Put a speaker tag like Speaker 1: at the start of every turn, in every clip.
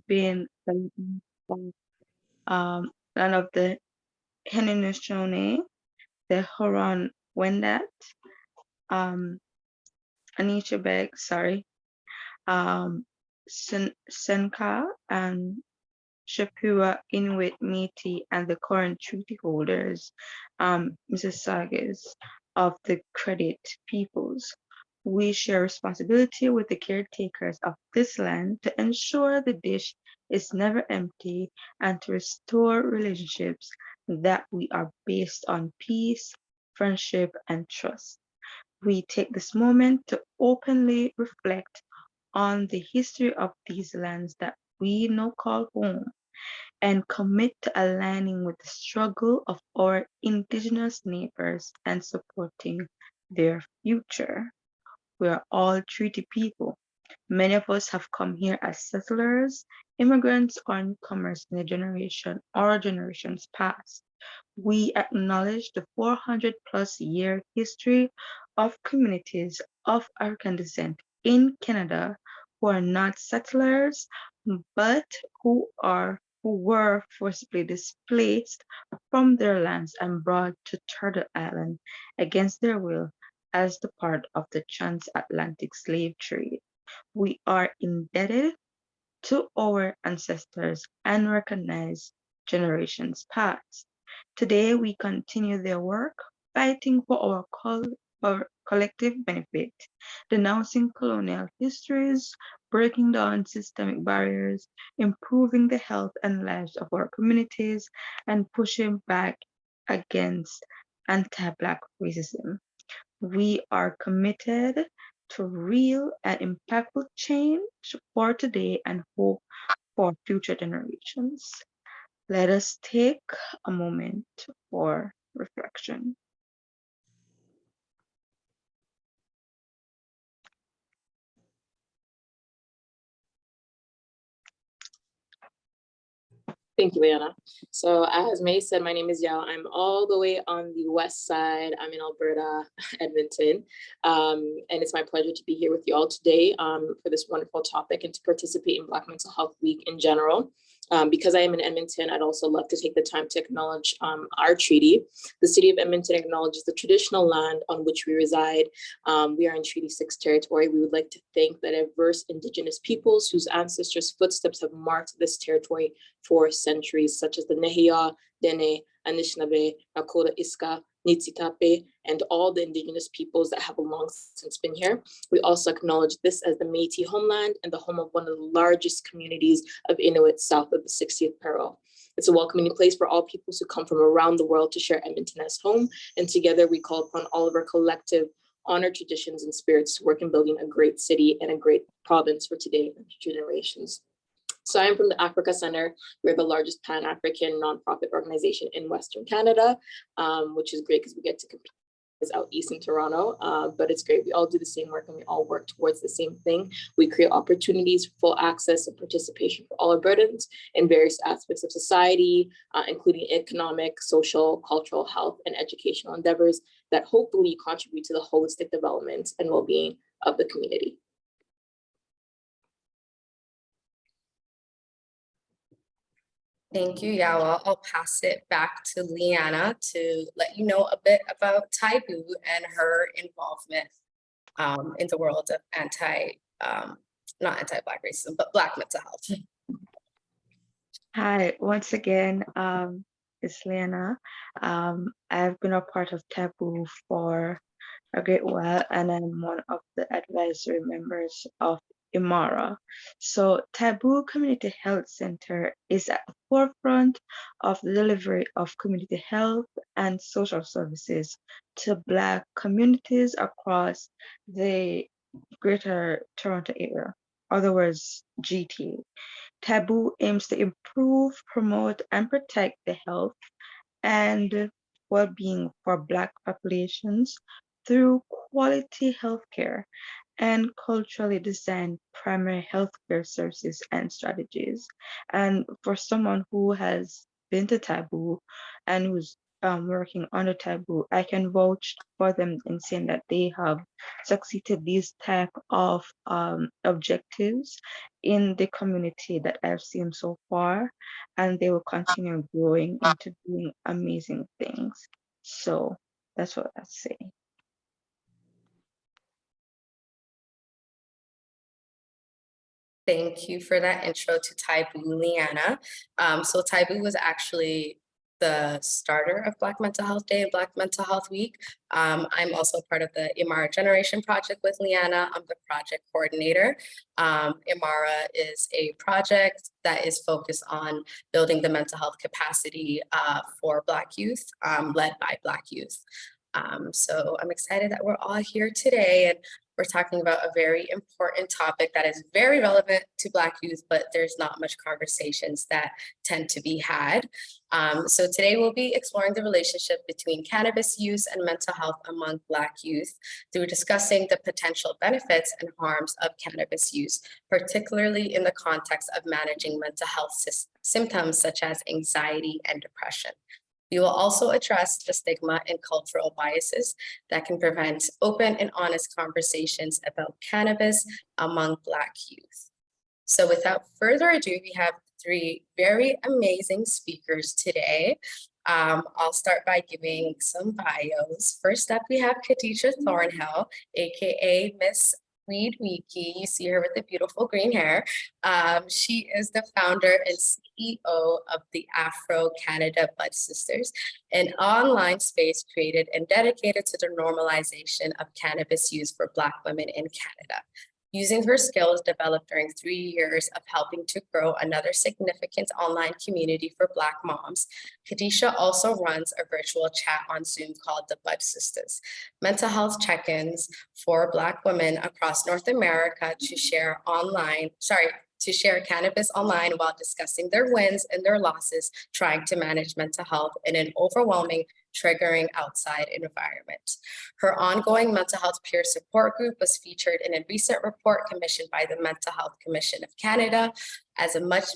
Speaker 1: been the land of the Haudenosaunee, the Huron Wendat, um, Anishinaabe, sorry, um, Seneca, and Chippewa, Inuit, Métis, and the current treaty holders, Mississaugas of the Credit Peoples. We share responsibility with the caretakers of this land to ensure the dish is never empty and to restore relationships that we are based on peace, friendship, and trust. We take this moment to openly reflect on the history of these lands that we now call home and commit to aligning with the struggle of our Indigenous neighbors and supporting their future. We are all treaty people. Many of us have come here as settlers, immigrants, or newcomers in a generation or generations past. We acknowledge the 400 plus year history of communities of African descent in Canada who are not settlers but who were forcibly displaced from their lands and brought to Turtle Island against their will as the part of the transatlantic slave trade. We are indebted to our ancestors and recognize generations past. Today, we continue their work, fighting for our collective benefit, denouncing colonial histories, breaking down systemic barriers, improving the health and lives of our communities, and pushing back against anti-Black racism. We are committed to real and impactful change for today and hope for future generations. Let us take a moment for reflection.
Speaker 2: Thank you, Leanna. So as May said, my name is Yao. I'm all the way on the west side. I'm in Alberta, Edmonton. And it's my pleasure to be here with you all today for this wonderful topic and to participate in Black Mental Health Week in general. Because I am in Edmonton, I'd also love to take the time to acknowledge our treaty. The city of Edmonton acknowledges the traditional land on which we reside. We are in Treaty 6 territory. We would like to thank the diverse Indigenous peoples whose ancestors' footsteps have marked this territory for centuries, such as the Nehiyaw, Dene, Anishinaabe, Nakota Iska, Nitsitape, and all the Indigenous peoples that have long since been here. We also acknowledge this as the Métis homeland and the home of one of the largest communities of Inuits south of the 60th parallel. It's a welcoming place for all peoples who come from around the world to share Edmonton as home, and together we call upon all of our collective honor, traditions, and spirits to work in building a great city and a great province for today and future generations. So I'm from the Africa Center. We're the largest Pan-African nonprofit organization in Western Canada, which is great because we get to compete out east in Toronto, but it's great. We all do the same work and we all work towards the same thing. We create opportunities for full access and participation for all Albertans in various aspects of society, including economic, social, cultural, health, and educational endeavors that hopefully contribute to the holistic development and well-being of the community.
Speaker 3: Thank you, Yawa. I'll pass it back to Leanna to let you know a bit about Taibu and her involvement in the world of not anti-Black racism, but Black mental health.
Speaker 1: Hi, once again, it's Leanna. I've been a part of Taboo for a great while, and I'm one of the advisory members of Imara. So Taboo Community Health Center is at the forefront of the delivery of community health and social services to Black communities across the Greater Toronto Area, other words, GTA. Taboo aims to improve, promote, and protect the health and well-being for Black populations through quality healthcare and culturally designed primary healthcare services and strategies. And for someone who has been to Taboo and who's working on the taboo, I can vouch for them in saying that they have succeeded these type of objectives in the community that I've seen so far, and they will continue growing into doing amazing things. So that's what I say.
Speaker 3: Thank you for that intro to Taboo, Leanna. So Taboo was actually the starter of Black Mental Health Day and Black Mental Health Week. I'm also part of the Imara Generation Project with Leanna. I'm the project coordinator. Imara is a project that is focused on building the mental health capacity for Black youth, led by Black youth. So I'm excited that we're all here today, and we're talking about a very important topic that is very relevant to Black youth, but there's not much conversations that tend to be had. So today we'll be exploring the relationship between cannabis use and mental health among Black youth through discussing the potential benefits and harms of cannabis use, particularly in the context of managing mental health symptoms such as anxiety and depression. We will also address the stigma and cultural biases that can prevent open and honest conversations about cannabis among Black youth. So without further ado, we have three very amazing speakers today. I'll start by giving some bios. First up, we have Khadijah Thornhill, AKA Miss Weed Wiki. You see her with the beautiful green hair. She is the founder and CEO of the Afro Canada Bud Sisters, an online space created and dedicated to the normalization of cannabis use for Black women in Canada. Using her skills developed during 3 years of helping to grow another significant online community for Black moms, Khadijah also runs a virtual chat on Zoom called the Bud Sisters, mental health check-ins for Black women across North America to share cannabis online while discussing their wins and their losses, trying to manage mental health in an overwhelming, triggering outside environment. Her ongoing mental health peer support group was featured in a recent report commissioned by the Mental Health Commission of Canada as a much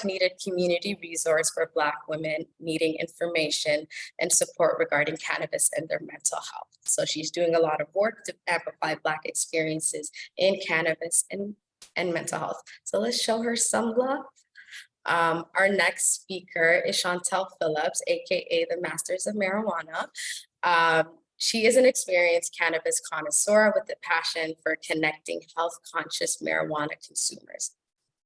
Speaker 3: needed community resource for Black women needing information and support regarding cannabis and their mental health. So she's doing a lot of work to amplify Black experiences in cannabis and mental health. So let's show her some love. Our next speaker is Chantel Phillips, AKA the Masters of Marijuana. She is an experienced cannabis connoisseur with a passion for connecting health-conscious marijuana consumers.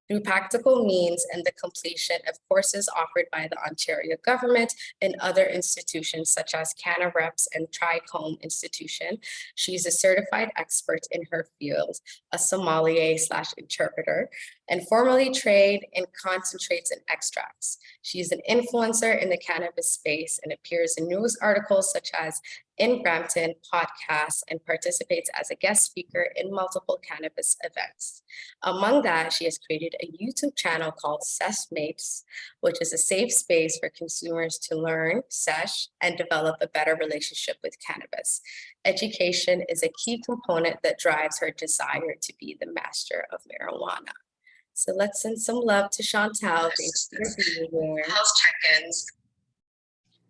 Speaker 3: Through practical means and the completion of courses offered by the Ontario government and other institutions such as CannaReps and Trichome Institution, she's a certified expert in her field, a sommelier/interpreter, and formally trained in concentrates and extracts. She's an influencer in the cannabis space and appears in news articles such as in Brampton podcasts and participates as a guest speaker in multiple cannabis events. Among that, she has created a YouTube channel called Sesmates, which is a safe space for consumers to learn, sesh, and develop a better relationship with cannabis. Education is a key component that drives her desire to be the master of marijuana. So let's send some love to Chantel. Thanks for being here.
Speaker 2: Health check-ins.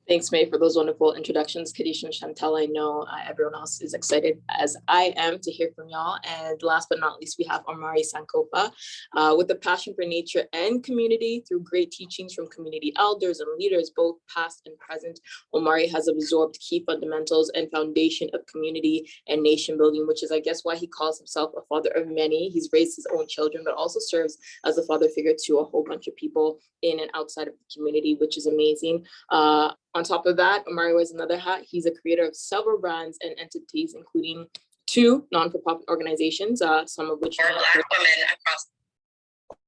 Speaker 2: Thanks, May, for those wonderful introductions. Kadisha and Chantel, I know everyone else is excited as I am to hear from y'all. And last but not least, we have Omari Sankofa with a passion for nature and community through great teachings from community elders and leaders, both past and present. Omari has absorbed key fundamentals and foundation of community and nation building, which is, I guess, why he calls himself a father of many. He's raised his own children, but also serves as a father figure to a whole bunch of people in and outside of the community, which is amazing. On top of that, Omari wears another hat. He's a creator of several brands and entities, including 2 non-for-profit organizations, some of which are Black women across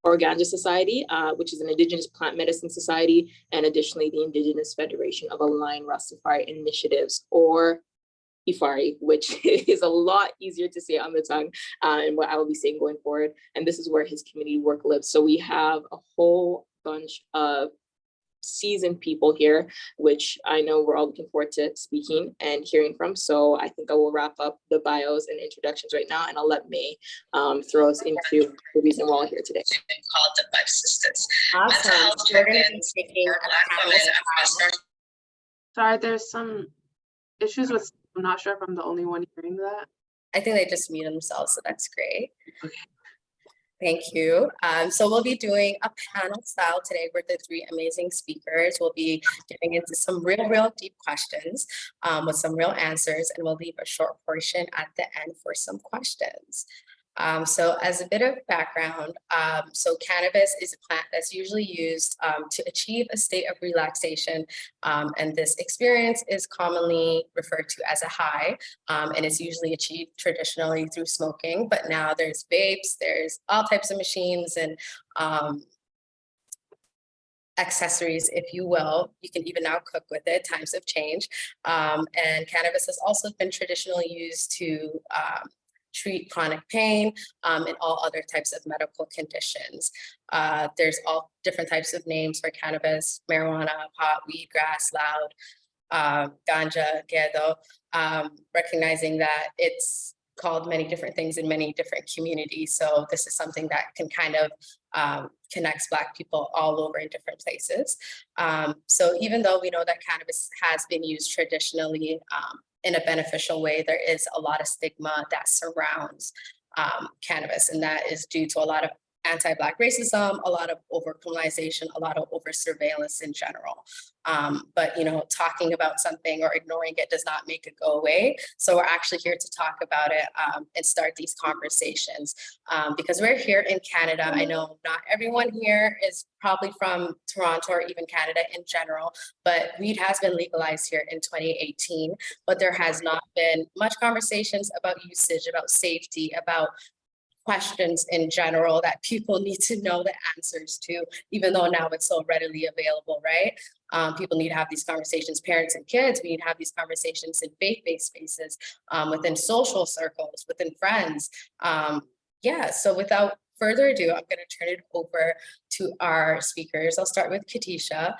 Speaker 2: Organja Society, which is an Indigenous plant medicine society, and additionally the Indigenous Federation of Aligned Rastafari Initiatives, or IFARI, which is a lot easier to say on the tongue, and what I will be saying going forward. And this is where his community work lives. So we have a whole bunch of seasoned people here, which I know we're all looking forward to speaking and hearing from. So I think I will wrap up the bios and introductions right now, and I'll let May throw us into the reason we're all here today. Called the Bud Sisters.
Speaker 3: Awesome. We're going to be taking Black women across
Speaker 4: Sorry, there's some issues with, I'm not sure if I'm the only one hearing that.
Speaker 3: I think they just mute themselves, so that's great.
Speaker 4: Okay.
Speaker 3: Thank you. So we'll be doing a panel style today with the three amazing speakers. We'll be getting into some real deep questions with some real answers, and we'll leave a short portion at the end for some questions. So as a bit of background, so cannabis is a plant that's usually used to achieve a state of relaxation. And this experience is commonly referred to as a high, and it's usually achieved traditionally through smoking. But now there's vapes, there's all types of machines and accessories, if you will. You can even now cook with it. Times have changed. And cannabis has also been traditionally used to treat chronic pain and all other types of medical conditions. There's all different types of names for cannabis: marijuana, pot, weed, grass, loud, ganja, ghetto, recognizing that it's called many different things in many different communities. So this is something that can kind of connects Black people all over in different places. So even though we know that cannabis has been used traditionally in a beneficial way, there is a lot of stigma that surrounds cannabis, and that is due to a lot of anti-Black racism, a lot of over-criminalization, a lot of over-surveillance in general. But, you know, talking about something or ignoring it does not make it go away. So we're actually here to talk about it and start these conversations because we're here in Canada. I know not everyone here is probably from Toronto or even Canada in general, but weed has been legalized here in 2018, but there has not been much conversations about usage, about safety, about questions in general that people need to know the answers to, even though now it's so readily available, right? People need to have these conversations, parents and kids, we need to have these conversations in faith-based spaces, within social circles, within friends. Yeah, so without further ado, I'm gonna turn it over to our speakers. I'll start with Katisha.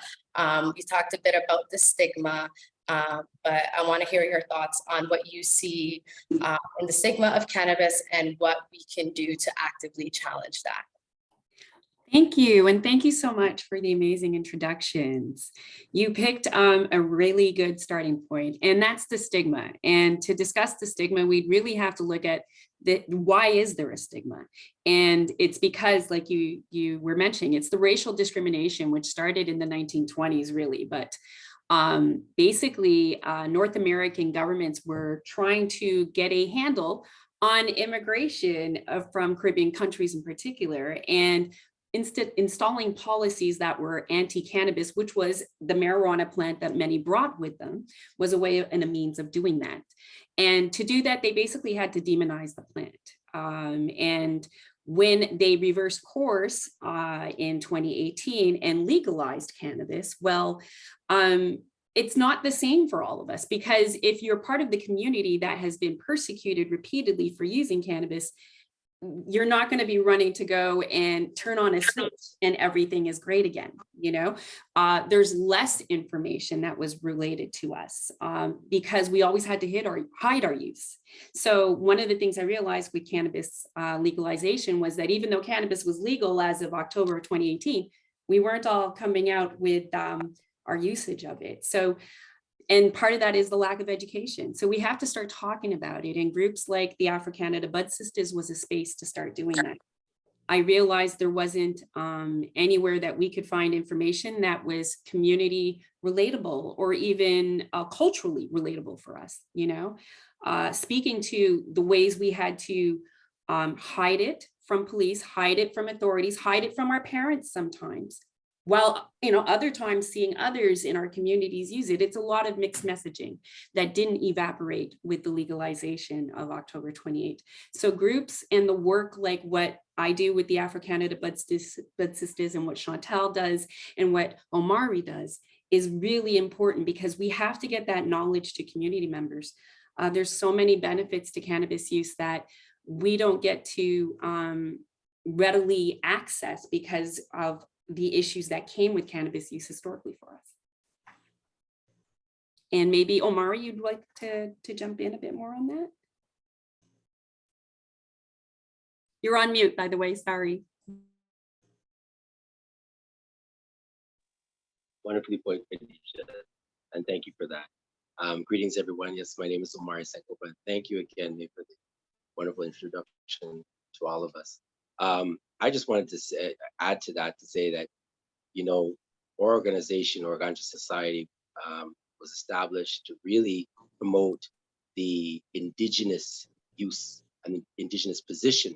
Speaker 3: We talked a bit about the stigma, but I want to hear your thoughts on what you see in the stigma of cannabis and what we can do to actively challenge that.
Speaker 5: Thank you. And thank you so much for the amazing introductions. You picked a really good starting point, and that's the stigma. And to discuss the stigma, we'd really have to look at why is there a stigma? And it's because, like you were mentioning, it's the racial discrimination, which started in the 1920s, really. But basically, North American governments were trying to get a handle on immigration from Caribbean countries in particular, and instead installing policies that were anti-cannabis, which was the marijuana plant that many brought with them, was a way and a means of doing that. And to do that, they basically had to demonize the plant. And when they reversed course in 2018 and legalized cannabis, well, it's not the same for all of us, because if you're part of the community that has been persecuted repeatedly for using cannabis, you're not going to be running to go and turn on a switch and everything is great again. You know, there's less information that was related to us because we always had to hide our use. So one of the things I realized with cannabis legalization was that even though cannabis was legal as of October of 2018, we weren't all coming out with our usage of it. So, and part of that is the lack of education. So we have to start talking about it. And groups like the Afro-Canada Bud Sisters was a space to start doing that. I realized there wasn't anywhere that we could find information that was community relatable or even culturally relatable for us, you know? Speaking to the ways we had to hide it from police, hide it from authorities, hide it from our parents sometimes. While, you know, other times seeing others in our communities use it, it's a lot of mixed messaging that didn't evaporate with the legalization of October 28. So groups and the work like what I do with the Afro-Canada Bud Sisters and what Chantel does and what Omari does is really important, because we have to get that knowledge to community members. There's so many benefits to cannabis use that we don't get to readily access because of the issues that came with cannabis use historically for us. And maybe Omari, you'd like to jump in a bit more on that? You're on mute, by the way, sorry.
Speaker 6: Wonderfully put, Khadijah. and thank you for that. Greetings, everyone. Yes, my name is Omari Senkopa. Thank you again, May, for the wonderful introduction to all of us. I just wanted to add to that to say that, you know, our organization, Ganja Society, was established to really promote the indigenous use and indigenous position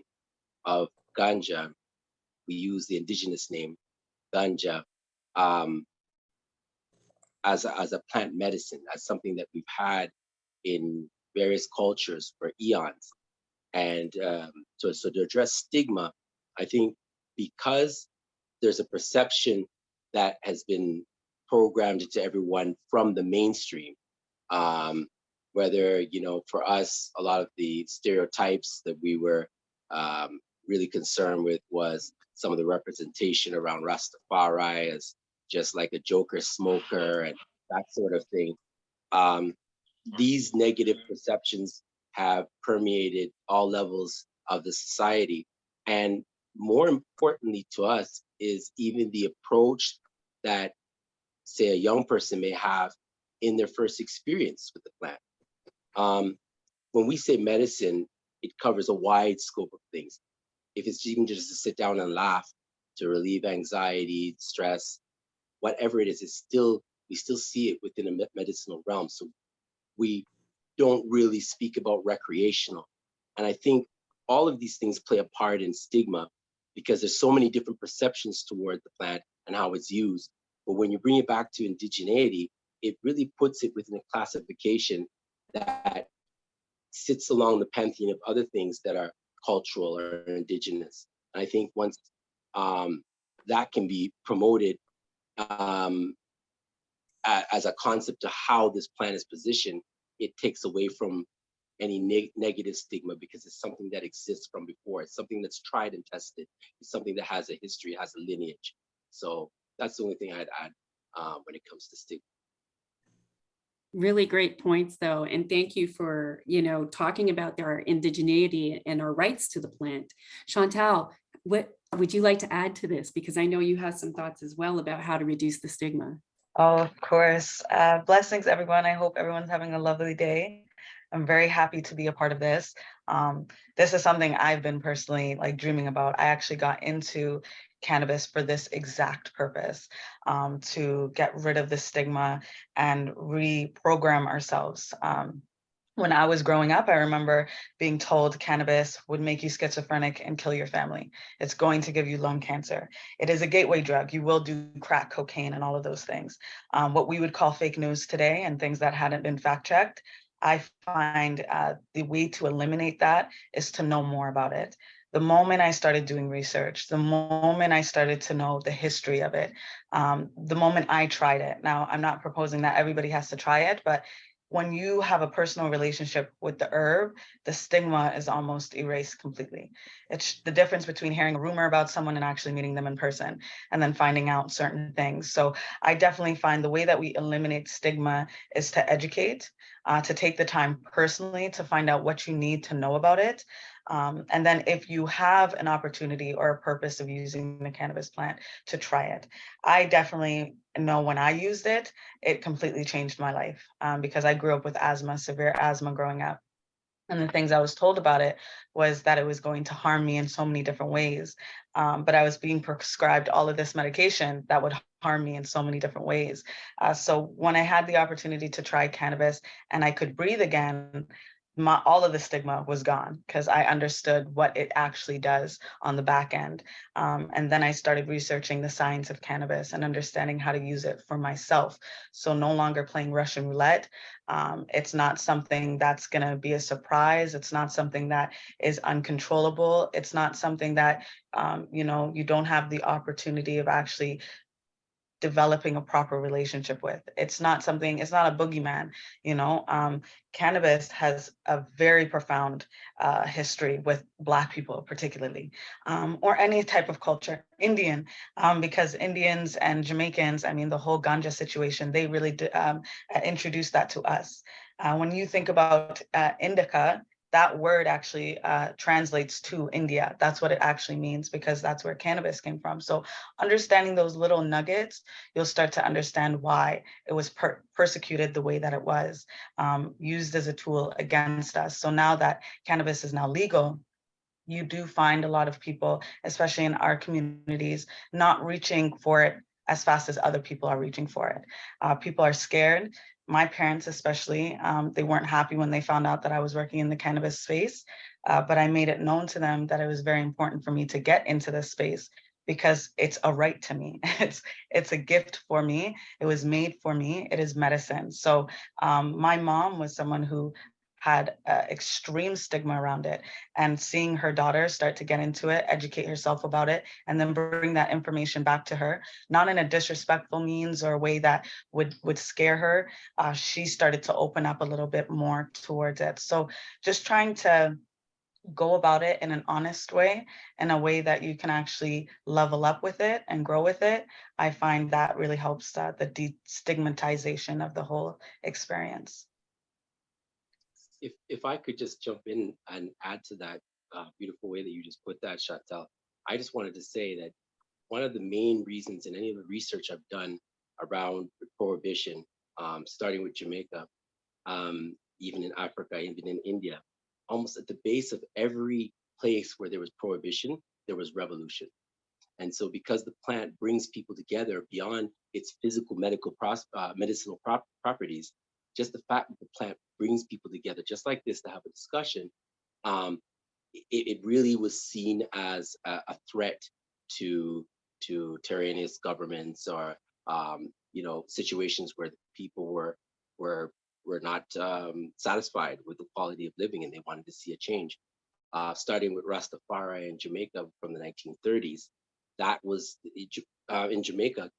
Speaker 6: of ganja. We use the indigenous name ganja um, as a plant medicine, as something that we've had in various cultures for eons. And so to address stigma, I think because there's a perception that has been programmed into everyone from the mainstream, whether, you know, for us, a lot of the stereotypes that we were really concerned with was some of the representation around Rastafari as just like a joker smoker and that sort of thing. These negative perceptions have permeated all levels of the society. And more importantly to us is even the approach that, say, a young person may have in their first experience with the plant. When we say medicine, it covers a wide scope of things. If it's even just to sit down and laugh, to relieve anxiety, stress, whatever it is, we still see it within a medicinal realm. So we don't really speak about recreational. And I think all of these things play a part in stigma because there's so many different perceptions toward the plant and how it's used. But when you bring it back to indigeneity, it really puts it within a classification that sits along the pantheon of other things that are cultural or indigenous. And I think once that can be promoted as a concept of how this plant is positioned, it takes away from any negative stigma because it's something that exists from before. It's something that's tried and tested. It's something that has a history, has a lineage. So that's the only thing I'd add when it comes to stigma.
Speaker 5: Really great points, though, and thank you for, you know, talking about our indigeneity and our rights to the plant. Chantal, what would you like to add to this? Because I know you have some thoughts as well about how to reduce the stigma.
Speaker 7: Oh, of course. Blessings, everyone. I hope everyone's having a lovely day. I'm very happy to be a part of this. This is something I've been personally like dreaming about. I actually got into cannabis for this exact purpose, to get rid of the stigma and reprogram ourselves. When I was growing up, I remember being told cannabis would make you schizophrenic and kill your family. It's going to give you lung cancer. It is a gateway drug. You will do crack cocaine and all of those things. What we would call fake news today and things that hadn't been fact checked. I find the way to eliminate that is to know more about it. The moment I started doing research, the moment I started to know the history of it, the moment I tried it. Now, I'm not proposing that everybody has to try it, but when you have a personal relationship with the herb, the stigma is almost erased completely. It's the difference between hearing a rumor about someone and actually meeting them in person and then finding out certain things. So I definitely find the way that we eliminate stigma is to educate, to take the time personally to find out what you need to know about it. And then if you have an opportunity or a purpose of using the cannabis plant, to try it. I definitely know when I used it, it completely changed my life because I grew up with asthma, severe asthma growing up. And the things I was told about it was that it was going to harm me in so many different ways. But I was being prescribed all of this medication that would harm me in so many different ways. So when I had the opportunity to try cannabis and I could breathe again, all of the stigma was gone because I understood what it actually does on the back end. And then I started researching the science of cannabis and understanding how to use it for myself. So no longer playing Russian roulette. It's not something that's going to be a surprise. It's not something that is uncontrollable. It's not something that, you don't have the opportunity of actually developing a proper relationship with. It's not a boogeyman, cannabis has a very profound history with Black people, particularly, or any type of culture, Indian, because Indians and Jamaicans, I mean, the whole ganja situation, they really introduced that to us. When you think about indica, that word actually translates to India. That's what it actually means, because that's where cannabis came from. So understanding those little nuggets, you'll start to understand why it was persecuted the way that it was, used as a tool against us. So now that cannabis is now legal, you do find a lot of people, especially in our communities, not reaching for it as fast as other people are reaching for it. People are scared. My parents especially, they weren't happy when they found out that I was working in the cannabis space, but I made it known to them that it was very important for me to get into this space because it's a right to me. It's a gift for me. It was made for me. It is medicine. So my mom was someone who had extreme stigma around it, and seeing her daughter start to get into it, educate herself about it, and then bring that information back to her, not in a disrespectful means or a way that would scare her, she started to open up a little bit more towards it. So just trying to go about it in an honest way, in a way that you can actually level up with it and grow with it, I find that really helps the destigmatization of the whole experience.
Speaker 6: If I could just jump in and add to that beautiful way that you just put that, Chantal, I just wanted to say that one of the main reasons in any of the research I've done around prohibition, starting with Jamaica, even in Africa, even in India, almost at the base of every place where there was prohibition, there was revolution. And so because the plant brings people together beyond its physical medicinal properties, just the fact that the plant brings people together just like this to have a discussion, um, it really was seen as a threat to tyrannous governments or situations where the people were were not satisfied with the quality of living and they wanted to see a change. Starting with Rastafari in Jamaica from the 1930s, that was in Jamaica,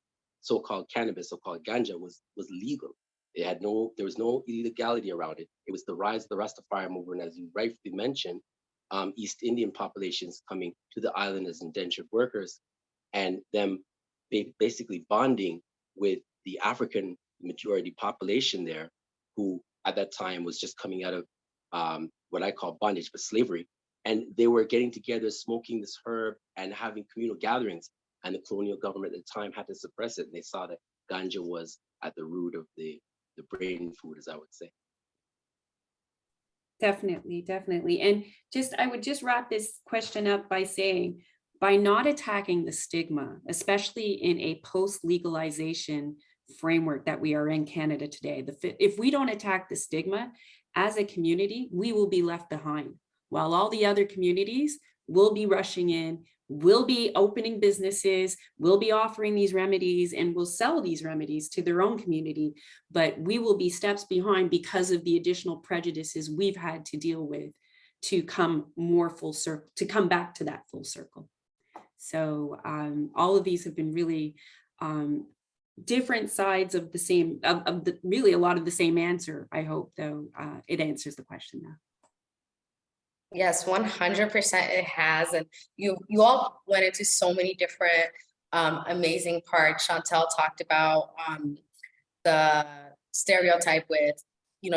Speaker 6: so-called cannabis, so-called ganja was legal. There was no illegality around it. It was the rise of the Rastafari movement, as you rightfully mentioned, East Indian populations coming to the island as indentured workers, and them basically bonding with the African majority population there, who at that time was just coming out of what I call bondage, but slavery. And they were getting together, smoking this herb and having communal gatherings. And the colonial government at the time had to suppress it. And they saw that ganja was at the root of the brain food, as I would say.
Speaker 5: Definitely, definitely. And I would just wrap this question up by saying, by not attacking the stigma, especially in a post-legalization framework that we are in Canada today, if we don't attack the stigma as a community, we will be left behind, while all the other communities will be rushing in, will be opening businesses, will be offering these remedies, and will sell these remedies to their own community. But we will be steps behind because of the additional prejudices we've had to deal with to come more full circle, to come back to that full circle. So all of these have been really different sides of the same, really a lot of the same answer. I hope, though, it answers the question now.
Speaker 3: Yes, 100% it has. And you all went into so many different amazing parts. Chantal talked about the stereotype with,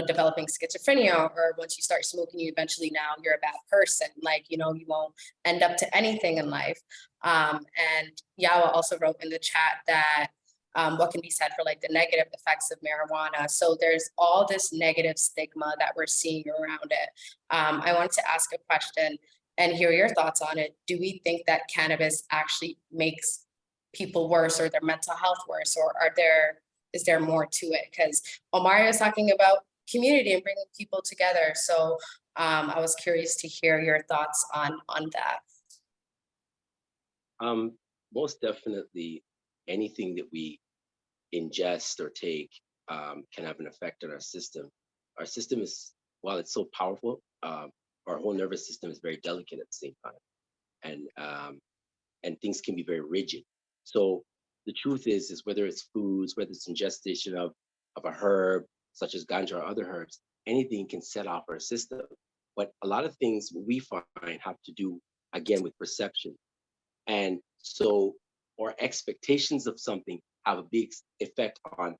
Speaker 3: developing schizophrenia, or once you start smoking, you eventually now you're a bad person. Like, you won't end up to anything in life. And Yawa also wrote in the chat that what can be said for like the negative effects of marijuana. So there's all this negative stigma that we're seeing around it. I wanted to ask a question and hear your thoughts on it. Do we think that cannabis actually makes people worse or their mental health worse, or is there more to it? Because Omari is talking about community and bringing people together. So I was curious to hear your thoughts on that.
Speaker 6: Most definitely, anything that we ingest or take can have an effect on our system. Our system is, while it's so powerful, our whole nervous system is very delicate at the same time, and things can be very rigid. So the truth is whether it's foods, whether it's ingestion of a herb such as ganja or other herbs, anything can set off our system. But a lot of things we find have to do again with perception, and so our expectations of something have a big effect on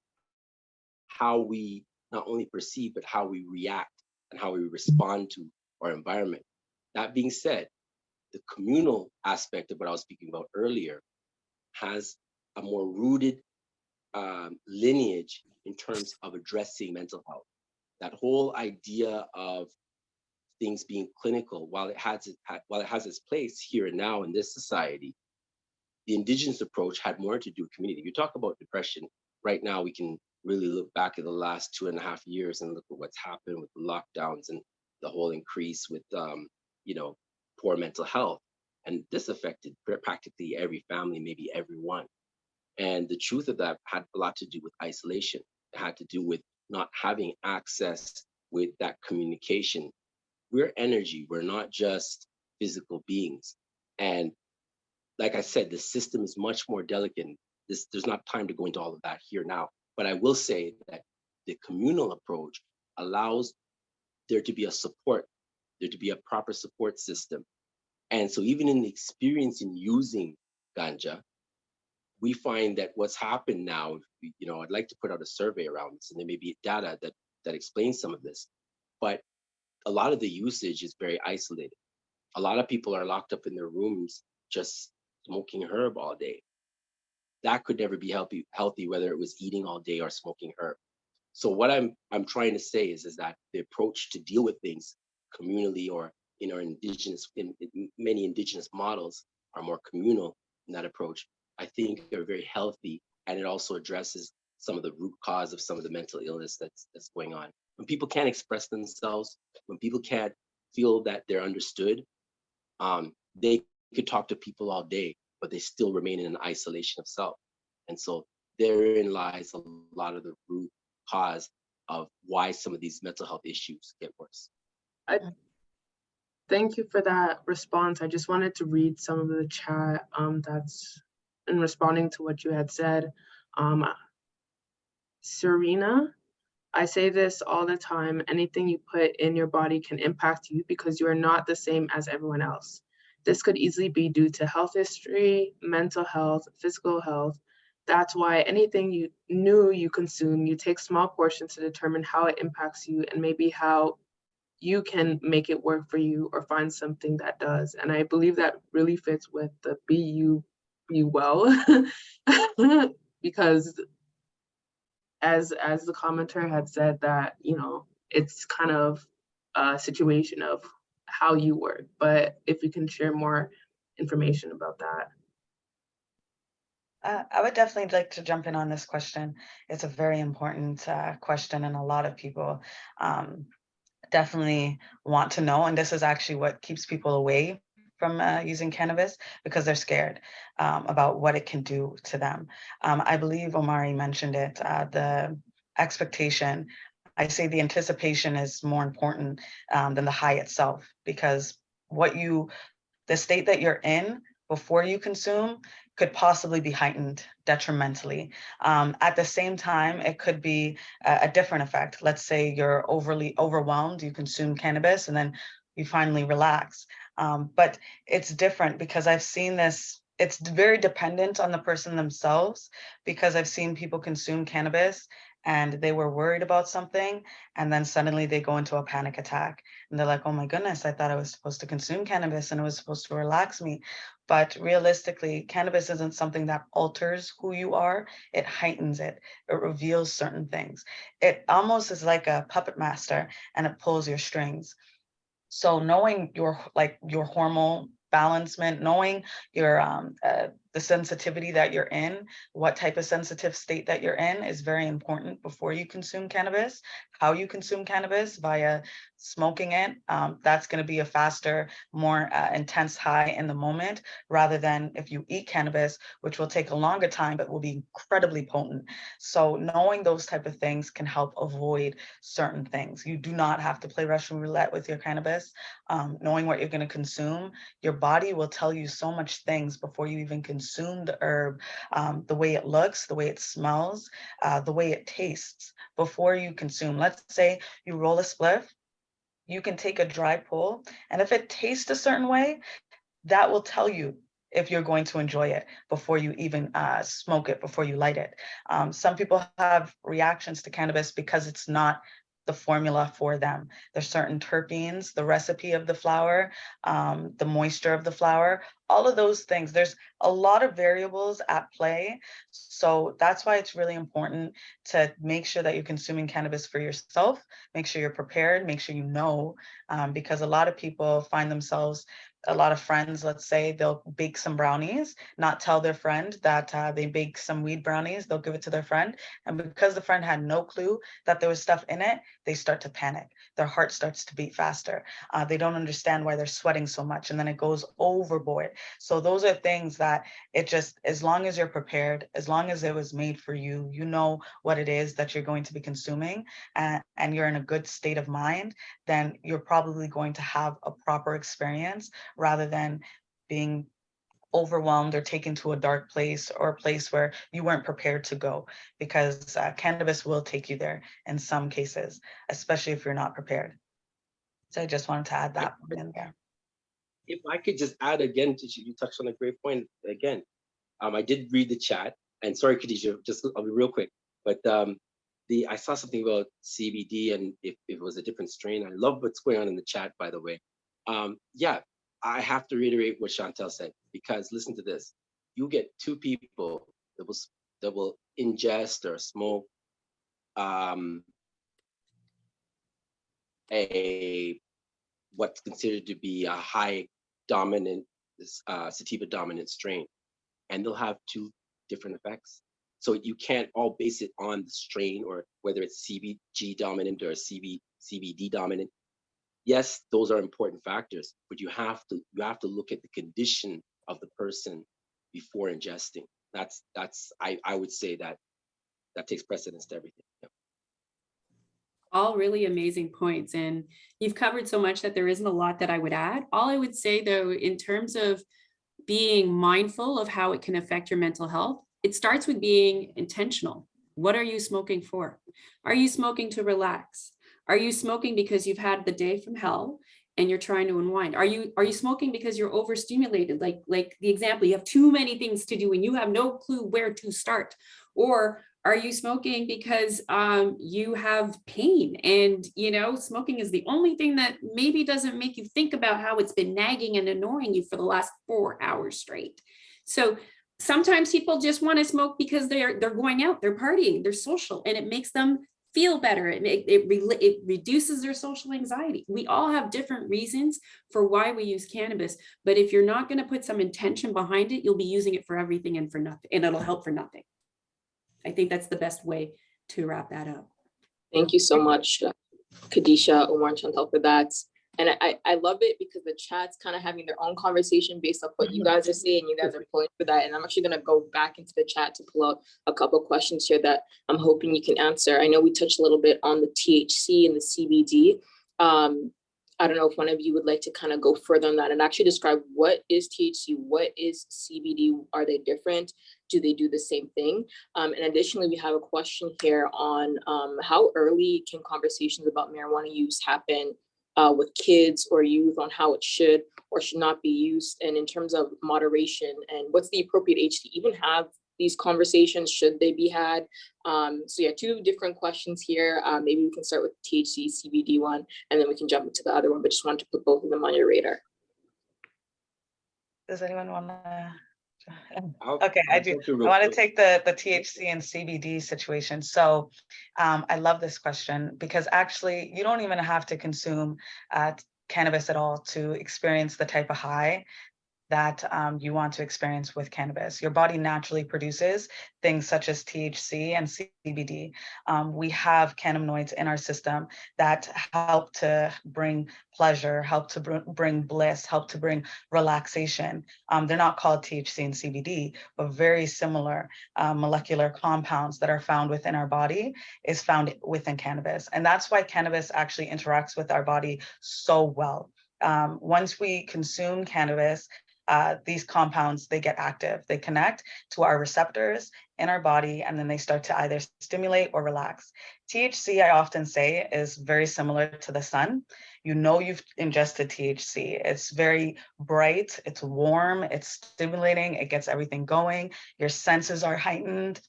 Speaker 6: how we not only perceive, but how we react and how we respond to our environment. That being said, the communal aspect of what I was speaking about earlier has a more rooted lineage in terms of addressing mental health. That whole idea of things being clinical, while it has its place here and now in this society, the indigenous approach had more to do with community. You talk about depression. Right now, we can really look back at the last 2.5 years and look at what's happened with the lockdowns and the whole increase with, you know, poor mental health. And this affected practically every family, maybe everyone. And the truth of that had a lot to do with isolation. It had to do with not having access with that communication. We're energy, we're not just physical beings. And like I said, the system is much more delicate. There's not time to go into all of that here now. But I will say that the communal approach allows there to be a support, there to be a proper support system. And so even in the experience in using ganja, we find that what's happened now, you know, I'd like to put out a survey around this, and there may be data that explains some of this, but a lot of the usage is very isolated. A lot of people are locked up in their rooms just smoking herb all day. That could never be healthy, whether it was eating all day or smoking herb. So what I'm trying to say is that the approach to deal with things communally or in our in many indigenous models are more communal in that approach. I think are very healthy, and it also addresses some of the root cause of some of the mental illness that's going on. When people can't express themselves, when people can't feel that they're understood, they could talk to people all day, but they still remain in an isolation of self. And so therein lies a lot of the root cause of why some of these mental health issues get worse.
Speaker 4: I thank you for that response. I just wanted to read some of the chat that's in responding to what you had said. Serena, I say this all the time, anything you put in your body can impact you because you are not the same as everyone else. This could easily be due to health history, mental health, physical health. That's why anything you consume, you take small portions to determine how it impacts you and maybe how you can make it work for you or find something that does. And I believe that really fits with the be you, be well, because as the commenter had said that, you know, it's kind of a situation of how you work. But if you can share more information about that.
Speaker 7: I would definitely like to jump in on this question. It's a very important question, and a lot of people definitely want to know. And this is actually what keeps people away from using cannabis, because they're scared about what it can do to them. I believe Omari mentioned it, the expectation. I say the anticipation is more important than the high itself, because the state that you're in before you consume could possibly be heightened detrimentally. At the same time, it could be a different effect. Let's say you're overly overwhelmed, you consume cannabis, and then you finally relax. But it's different because I've seen this. It's very dependent on the person themselves, because I've seen people consume cannabis and they were worried about something, and then suddenly they go into a panic attack and they're like, oh my goodness, I thought I was supposed to consume cannabis and it was supposed to relax me. But realistically, cannabis isn't something that alters who you are. It heightens it. It reveals certain things. It almost is like a puppet master, and it pulls your strings. So knowing your hormone balancement, knowing your the sensitivity that you're in, what type of sensitive state that you're in, is very important before you consume cannabis. How you consume cannabis via smoking it, that's going to be a faster, more intense high in the moment, rather than if you eat cannabis, which will take a longer time but will be incredibly potent. So knowing those type of things can help avoid certain things. You do not have to play Russian roulette with your cannabis. Knowing what you're going to consume, your body will tell you so much things before you even consume the herb. The way it looks, the way it smells, the way it tastes before you consume. Let's say you roll a spliff, you can take a dry pull, and if it tastes a certain way, that will tell you if you're going to enjoy it before you even smoke it, before you light it. Some people have reactions to cannabis because it's not the formula for them. There's certain terpenes, the recipe of the flower, the moisture of the flower, all of those things. There's a lot of variables at play. So that's why it's really important to make sure that you're consuming cannabis for yourself, make sure you're prepared, make sure you know, because a lot of people find themselves, a lot of friends, let's say they'll bake some brownies, not tell their friend that they bake some weed brownies, they'll give it to their friend. And because the friend had no clue that there was stuff in it, they start to panic. Their heart starts to beat faster. They don't understand why they're sweating so much, and then it goes overboard. So those are things that it just, as long as you're prepared, as long as it was made for you, you know what it is that you're going to be consuming, and you're in a good state of mind, then you're probably going to have a proper experience rather than being overwhelmed or taken to a dark place or a place where you weren't prepared to go, because cannabis will take you there in some cases, especially if you're not prepared. So I just wanted to add that one in there.
Speaker 6: If I could just add again, you touched on a great point again. I did read the chat, and sorry, Khadija, just I'll be real quick, but I saw something about CBD and if it was a different strain. I love what's going on in the chat, by the way. Yeah, I have to reiterate what Chantel said, because listen to this. You get two people that will ingest or smoke what's considered to be a high dominant sativa dominant strain, and they'll have two different effects. So you can't all base it on the strain or whether it's CBG dominant or CBD dominant. Yes, those are important factors, but you have to look at the condition of the person before ingesting. I would say that takes precedence to everything. Yeah.
Speaker 5: All really amazing points. And you've covered so much that there isn't a lot that I would add. All I would say though, in terms of being mindful of how it can affect your mental health, it starts with being intentional. What are you smoking for? Are you smoking to relax? Are you smoking because you've had the day from hell and you're trying to unwind? Are you smoking because you're overstimulated? Like the example, you have too many things to do and you have no clue where to start. Or are you smoking because you have pain and, smoking is the only thing that maybe doesn't make you think about how it's been nagging and annoying you for the last 4 hours straight. So sometimes people just want to smoke because they're going out, they're partying, they're social, and it makes them feel better. It reduces their social anxiety. We all have different reasons for why we use cannabis, but if you're not going to put some intention behind it, you'll be using it for everything and for nothing, and it'll help for nothing. I think that's the best way to wrap that up.
Speaker 2: Thank you so much, Khadija, Omar, and Chantal, for that. And I love it because the chat's kind of having their own conversation based off what you guys are saying. You guys are pulling for that. And I'm actually going to go back into the chat to pull out a couple of questions here that I'm hoping you can answer. I know we touched a little bit on the THC and the CBD. I don't know if one of you would like to kind of go further on that and actually describe what is THC, what is CBD, are they different? Do they do the same thing? And additionally, we have a question here on how early can conversations about marijuana use happen with kids or youth on how it should or should not be used, and in terms of moderation, and what's the appropriate age to even have these conversations, should they be had? So yeah, two different questions here. Maybe we can start with THC, CBD one, and then we can jump into the other one, but just wanted to put both of them on your radar.
Speaker 7: Does anyone want to?
Speaker 6: Okay,
Speaker 7: I do. I want to take the THC and CBD situation. So I love this question because actually you don't even have to consume cannabis at all to experience the type of high that you want to experience with cannabis. Your body naturally produces things such as THC and CBD. We have cannabinoids in our system that help to bring pleasure, help to bring bliss, help to bring relaxation. They're not called THC and CBD, but very similar molecular compounds that are found within our body is found within cannabis. And that's why cannabis actually interacts with our body so well. Once we consume cannabis, these compounds, they get active, they connect to our receptors in our body, and then they start to either stimulate or relax. THC, I often say, is very similar to the sun. You know you've ingested THC. It's very bright, it's warm, it's stimulating, it gets everything going. Your senses are heightened.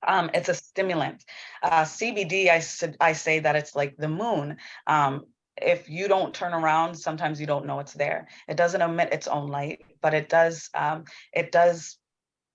Speaker 7: It's a stimulant. CBD, I say that it's like the moon. If you don't turn around, sometimes you don't know it's there. It doesn't emit its own light, but it does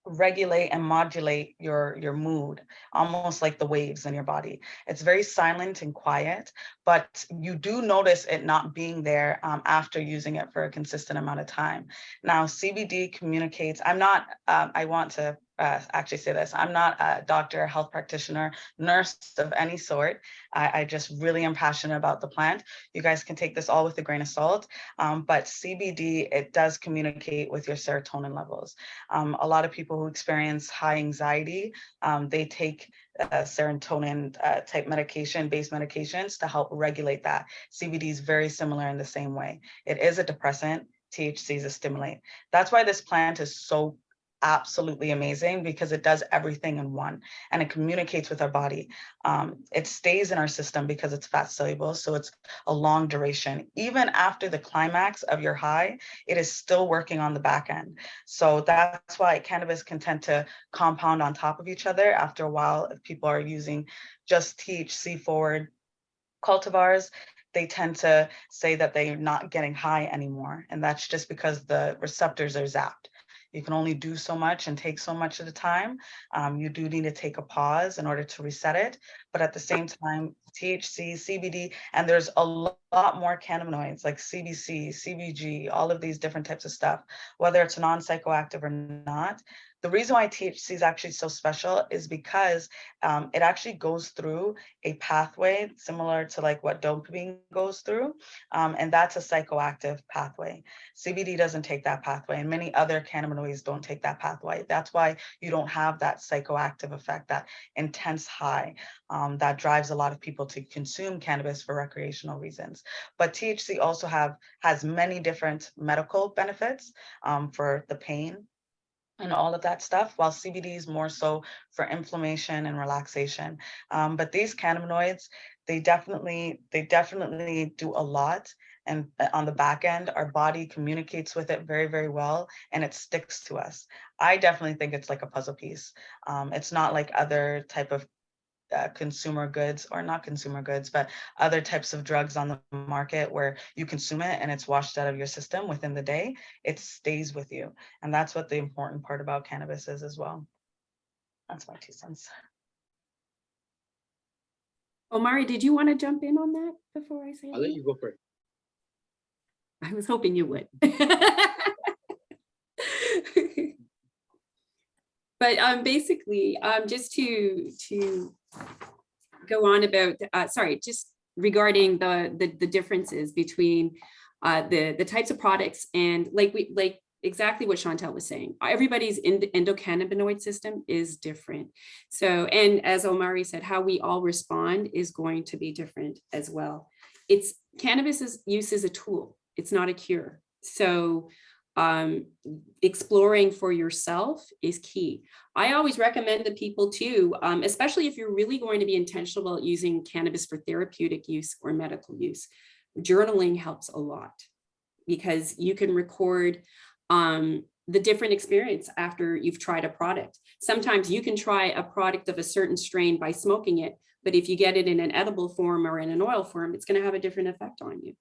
Speaker 7: regulate and modulate your mood, almost like the waves in your body. It's very silent and quiet, but you do notice it not being there after using it for a consistent amount of time. Now, CBD communicates. I want to actually say this. I'm not a doctor, health practitioner, nurse of any sort. I just really am passionate about the plant. You guys can take this all with a grain of salt, but CBD, it does communicate with your serotonin levels. A lot of people who experience high anxiety, they take serotonin type based medications to help regulate that. CBD is very similar in the same way. It is a depressant, THC is a stimulant. That's why this plant is so absolutely amazing, because it does everything in one, and it communicates with our body. It stays in our system because it's fat soluble, so it's a long duration. Even after the climax of your high, it is still working on the back end. So that's why cannabis can tend to compound on top of each other after a while. If people are using just THC forward cultivars, they tend to say that they're not getting high anymore. And that's just because the receptors are zapped. You can only do so much and take so much at a time. You do need to take a pause in order to reset it. But at the same time, THC, CBD, and there's a lot more cannabinoids like CBC, CBG, all of these different types of stuff, whether it's non-psychoactive or not. The reason why THC is actually so special is because it actually goes through a pathway similar to like what dopamine goes through. And that's a psychoactive pathway. CBD doesn't take that pathway, and many other cannabinoids don't take that pathway. That's why you don't have that psychoactive effect, that intense high that drives a lot of people to consume cannabis for recreational reasons. But THC also has many different medical benefits for the pain and all of that stuff, while CBD is more so for inflammation and relaxation. But these cannabinoids, they definitely do a lot. And on the back end, our body communicates with it very, very well, and it sticks to us. I definitely think it's like a puzzle piece. It's not like other type of consumer goods, or not consumer goods, but other types of drugs on the market where you consume it and it's washed out of your system within the day. It stays with you. And that's what the important part about cannabis is as well. That's my 2 cents.
Speaker 5: Omari, did you want to jump in on that before I say
Speaker 6: I'll let
Speaker 5: anything?
Speaker 6: you go first.
Speaker 5: I was hoping you would. But basically, just to go on about, just regarding the differences between the types of products, and like exactly what Chantel was saying, everybody's endocannabinoid system is different. So, and as Omari said, how we all respond is going to be different as well. Cannabis's use as a tool. It's not a cure. So exploring for yourself is key. I always recommend to people too, especially if you're really going to be intentional about using cannabis for therapeutic use or medical use, journaling helps a lot, because you can record the different experience after you've tried a product. Sometimes you can try a product of a certain strain by smoking it, but if you get it in an edible form or in an oil form, it's going to have a different effect on you.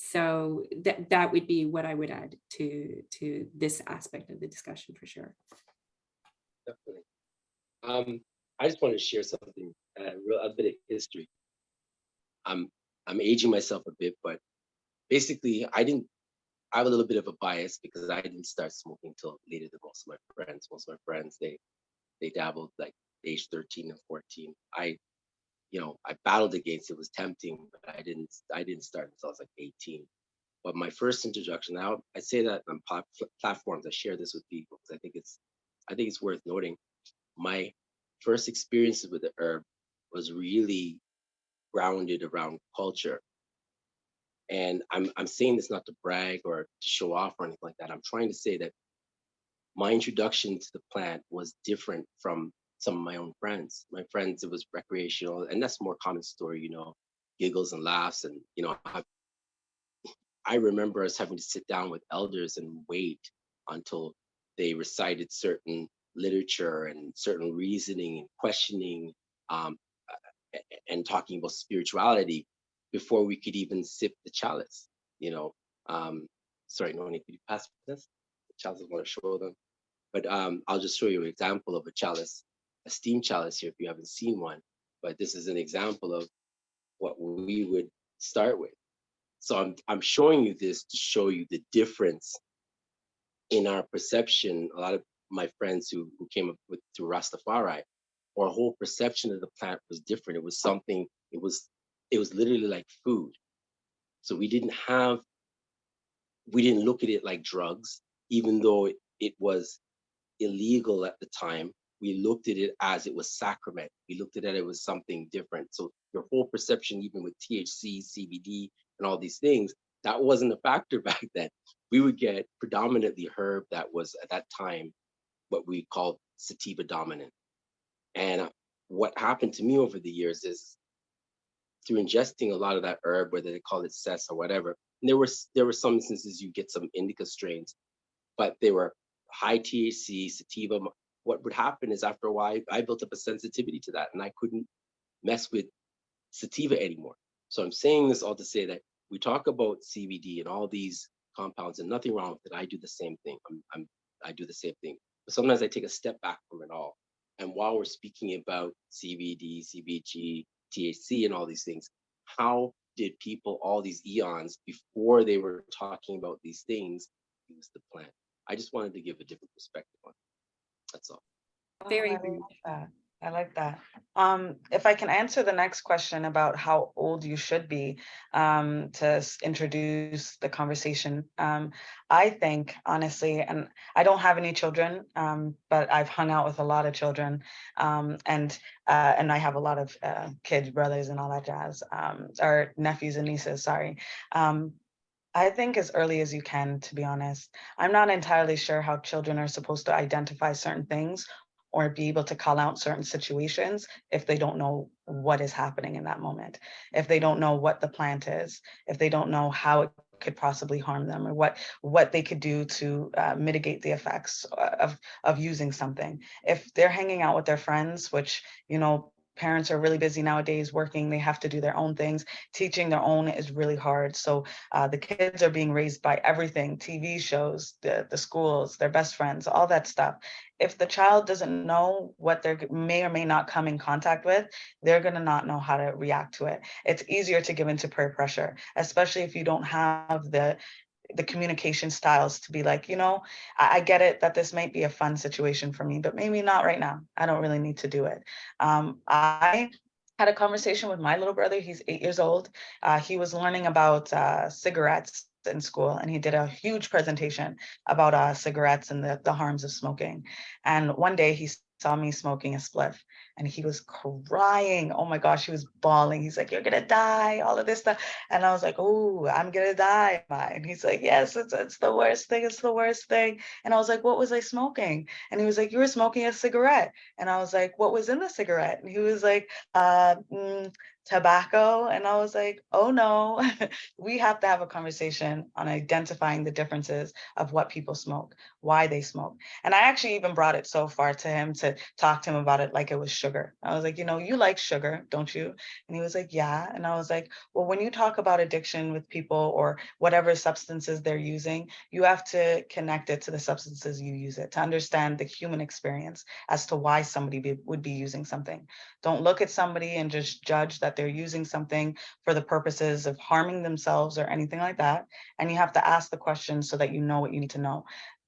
Speaker 5: So that would be what I would add to this aspect of the discussion for sure.
Speaker 6: Definitely. I just want to share something, a bit of history. I'm aging myself a bit, but basically I have a little bit of a bias because I didn't start smoking till later than most of my friends. Most of my friends, they dabbled like age 13 and 14. I battled against it. It was tempting, but I didn't start until I was like 18. But my first introduction, now I say that on platforms, I share this with people because I think it's worth noting. My first experiences with the herb was really grounded around culture. And I'm saying this not to brag or to show off or anything like that. I'm trying to say that my introduction to the plant was different from some of my own friends. My friends, it was recreational, and that's a more common story, giggles and laughs. And, I remember us having to sit down with elders and wait until they recited certain literature and certain reasoning and questioning, um, and talking about spirituality before we could even sip the chalice. You know, sorry, no need. Could you pass this? The chalice, I want to show them. But I'll just show you an example of a chalice, a steam chalice here if you haven't seen one. But this is an example of what we would start with. So I'm showing you this to show you the difference in our perception. A lot of my friends who came up with through Rastafari, our whole perception of the plant was different. It was something, it was literally like food. So we didn't look at it like drugs, even though it was illegal at the time. We looked at it as it was sacrament. We looked at it as something different. So your whole perception, even with THC, CBD, and all these things, that wasn't a factor back then. We would get predominantly herb that was at that time what we called sativa dominant. And what happened to me over the years is through ingesting a lot of that herb, whether they call it cess or whatever. And there were some instances you get some indica strains, but they were high THC, sativa. What would happen is after a while, I built up a sensitivity to that, and I couldn't mess with sativa anymore. So I'm saying this all to say that we talk about CBD and all these compounds, and nothing wrong with it. I do the same thing. I do the same thing. But sometimes I take a step back from it all. And while we're speaking about CBD, CBG, THC, and all these things, how did people all these eons before they were talking about these things use the plant? I just wanted to give a different perspective on it. That's all.
Speaker 5: Very,
Speaker 7: I
Speaker 5: very
Speaker 7: like that. I like that. If I can answer the next question about how old you should be introduce the conversation, I think honestly, and I don't have any children, but I've hung out with a lot of children, and I have a lot of kids, brothers, and all that jazz, or nephews and nieces. Sorry. I think as early as you can, to be honest. I'm not entirely sure how children are supposed to identify certain things or be able to call out certain situations if they don't know what is happening in that moment, if they don't know what the plant is, if they don't know how it could possibly harm them, or what they could do to mitigate the effects of using something. If they're hanging out with their friends, which, parents are really busy nowadays working, they have to do their own things. Teaching their own is really hard. So the kids are being raised by everything, TV shows, the schools, their best friends, all that stuff. If the child doesn't know what they may or may not come in contact with, they're going to not know how to react to it. It's easier to give into peer pressure, especially if you don't have the communication styles to be like, I get it that this might be a fun situation for me, but maybe not right now. I don't really need to do it. I had a conversation with my little brother. He's 8 years old. He was learning about cigarettes in school, and he did a huge presentation about cigarettes and the harms of smoking. And one day he saw me smoking a spliff, and he was crying. Oh my gosh, he was bawling. He's like, "You're gonna die," all of this stuff. And I was like, "Oh, I'm gonna die." And he's like, "Yes, it's the worst thing. It's the worst thing." And I was like, "What was I smoking?" And he was like, "You were smoking a cigarette." And I was like, "What was in the cigarette?" And he was like, tobacco. And I was like, "Oh no." We have to have a conversation on identifying the differences of what people smoke, why they smoke. And I actually even brought it so far to him to talk to him about it like it was sugar. I was like, "You like sugar, don't you?" And he was like, "Yeah." And I was like, "Well, when you talk about addiction with people or whatever substances they're using, you have to connect it to the substances you use it to understand the human experience as to why somebody would be using something. Don't look at somebody and just judge that they're using something for the purposes of harming themselves or anything like that. And you have to ask the question so that you know what you need to know."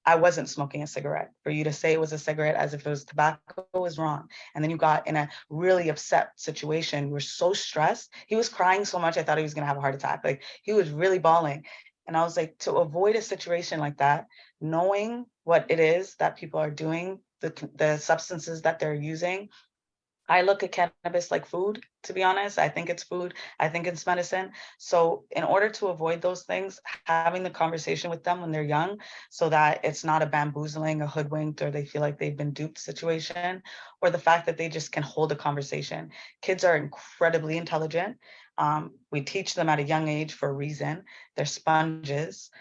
Speaker 7: I wasn't smoking a cigarette. For you to say it was a cigarette as if it was tobacco is wrong. And then you got in a really upset situation. You were so stressed. He was crying so much, I thought he was going to have a heart attack. Like, he was really bawling. And I was like, to avoid a situation like that, knowing what it is that people are doing, the substances that they're using, I look at cannabis like food, to be honest. I think it's food. I think it's medicine. So in order to avoid those things, having the conversation with them when they're young so that it's not a bamboozling, a hoodwinked, or they feel like they've been duped situation, or the fact that they just can hold a conversation. Kids are incredibly intelligent. We teach them at a young age for a reason. They're sponges.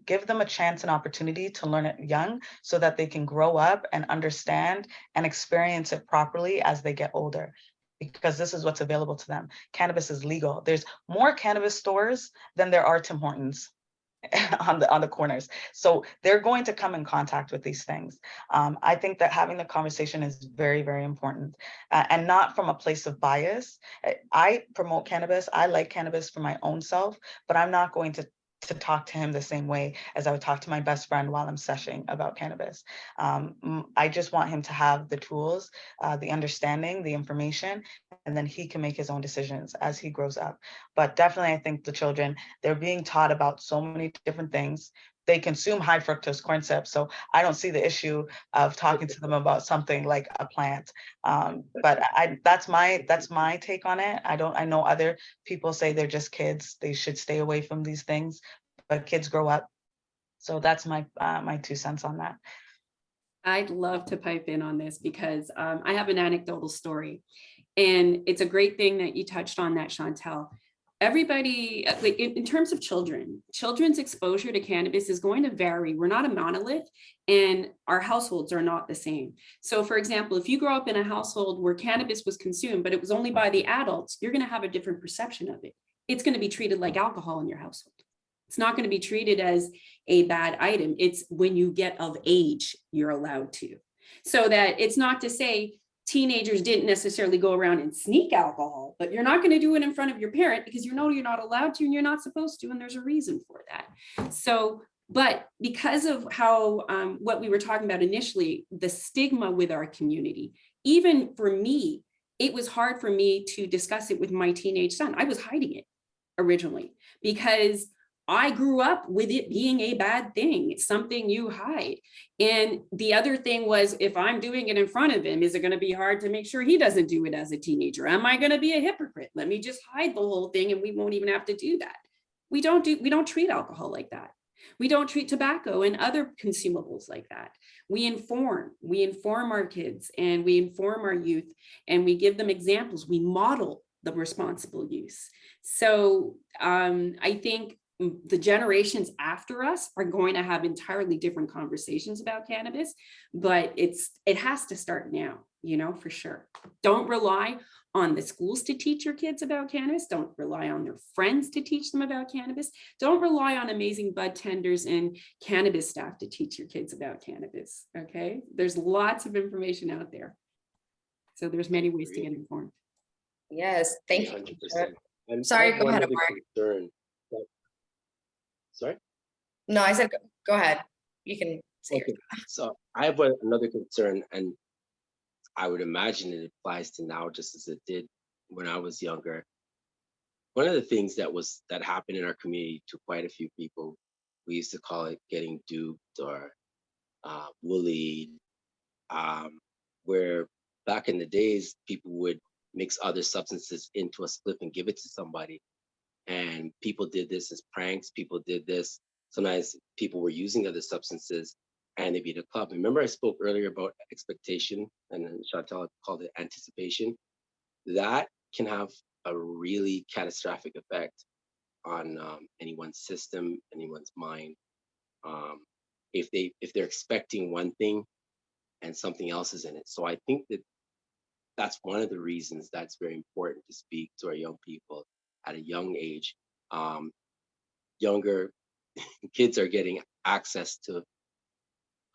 Speaker 7: Give them a chance and opportunity to learn it young so that they can grow up and understand and experience it properly as they get older, because this is what's available to them. Cannabis is legal. There's more cannabis stores than there are Tim Hortons on the corners. So they're going to come in contact with these things. I think that having the conversation is very, very important, and not from a place of bias. I promote cannabis. I like cannabis for my own self, but I'm not going to talk to him the same way as I would talk to my best friend while I'm seshing about cannabis. I just want him to have the tools, the understanding, the information, and then he can make his own decisions as he grows up. But definitely, I think the children, they're being taught about so many different things. They consume high fructose corn syrup, so I don't see the issue of talking to them about something like a plant. But that's my take on it. I know other people say they're just kids, they should stay away from these things, but kids grow up. So that's my my 2 cents on that.
Speaker 5: I'd love to pipe in on this because I have an anecdotal story, and it's a great thing that you touched on that, Chantel. Everybody, like in terms of children's exposure to cannabis is going to vary. We're not a monolith, and our households are not the same. So for example, if you grow up in a household where cannabis was consumed, but it was only by the adults, you're going to have a different perception of it. It's going to be treated like alcohol in your household. It's not going to be treated as a bad item. It's when you get of age, you're allowed to. So that it's not to say teenagers didn't necessarily go around and sneak alcohol, but you're not going to do it in front of your parent because you know you're not allowed to and you're not supposed to, and there's a reason for that. So, but because of how what we were talking about initially, the stigma with our community, even for me, it was hard for me to discuss it with my teenage son. I was hiding it originally because I grew up with it being a bad thing. It's something you hide. And the other thing was, if I'm doing it in front of him, is it going to be hard to make sure he doesn't do it as a teenager? Am I going to be a hypocrite? Let me just hide the whole thing and we won't even have to do that. We don't treat alcohol like that. We don't treat tobacco and other consumables like that. We inform our kids and we inform our youth and we give them examples. We model the responsible use. So I think the generations after us are going to have entirely different conversations about cannabis, but it has to start now, for sure. Don't rely on the schools to teach your kids about cannabis. Don't rely on their friends to teach them about cannabis. Don't rely on amazing bud tenders and cannabis staff to teach your kids about cannabis, okay? There's lots of information out there. So there's many ways to get informed.
Speaker 3: Yes, thank you.
Speaker 6: 100%. And
Speaker 3: Sorry,
Speaker 6: I have
Speaker 3: go
Speaker 6: one
Speaker 3: ahead,
Speaker 6: other
Speaker 3: Amari.
Speaker 6: concern. Sorry?
Speaker 3: No, I said, go ahead. You can say
Speaker 6: Okay. So I have another concern, and I would imagine it applies to now just as it did when I was younger. One of the things that happened in our community to quite a few people, we used to call it getting duped or bullied, where back in the days, people would mix other substances into a spliff and give it to somebody. And people did this as pranks. People did this. Sometimes people were using other substances and they'd be in a club. Remember I spoke earlier about expectation, and then Chantal called it anticipation. That can have a really catastrophic effect on anyone's system, anyone's mind. If they're expecting one thing and something else is in it. So I think that's one of the reasons that's very important to speak to our young people at a young age. Younger kids are getting access to